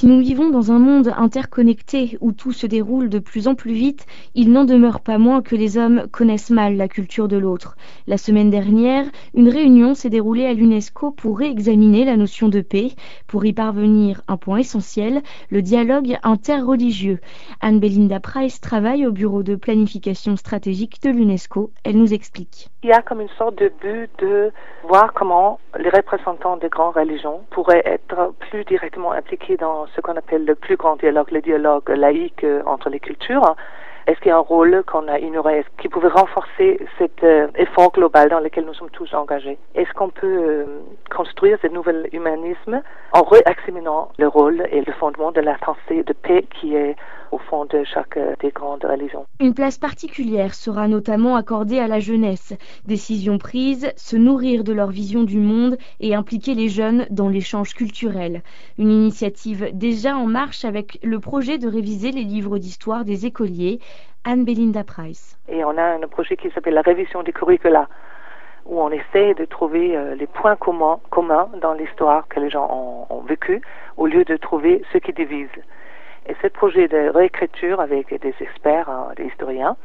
Si nous vivons dans un monde interconnecté où tout se déroule de plus en plus vite, il n'en demeure pas moins que les hommes connaissent mal la culture de l'autre. La semaine dernière, une réunion s'est déroulée à l'UNESCO pour réexaminer la notion de paix. Pour y parvenir, un point essentiel, le dialogue interreligieux. Anne-Belinda Price travaille au bureau de planification stratégique de l'UNESCO. Elle nous explique. Il y a comme une sorte de but de voir comment les représentants des grandes religions pourraient être plus directement impliqués dans ce qu'on appelle le plus grand dialogue, le dialogue laïque entre les cultures. Est-ce qu'il y a un rôle qu'on a ignoré, est-ce qu'il pouvait renforcer cet effort global dans lequel nous sommes tous engagés? Est-ce qu'on peut construire ce nouvel humanisme en réexaminant le rôle et le fondement de la pensée de paix qui est au fond de chaque des grandes religions? Une place particulière sera notamment accordée à la jeunesse. Décision prise, se nourrir de leur vision du monde et impliquer les jeunes dans l'échange culturel. Une initiative déjà en marche avec le projet de réviser les livres d'histoire des écoliers. Anne-Belinda Price. Et on a un projet qui s'appelle la révision des curricula, où on essaie de trouver les points communs dans l'histoire que les gens ont vécu, au lieu de trouver ce qui divise. Et ce projet de réécriture avec des experts, des historiens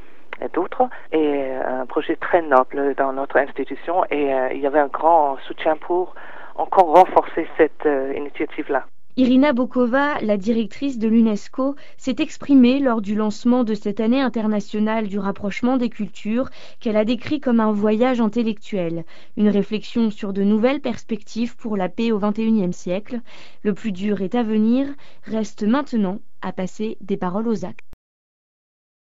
et d'autres, est un projet très noble dans notre institution et il y avait un grand soutien pour encore renforcer cette initiative-là. Irina Bokova, la directrice de l'UNESCO, s'est exprimée lors du lancement de cette année internationale du rapprochement des cultures qu'elle a décrit comme un voyage intellectuel, une réflexion sur de nouvelles perspectives pour la paix au XXIe siècle. Le plus dur est à venir, reste maintenant à passer des paroles aux actes.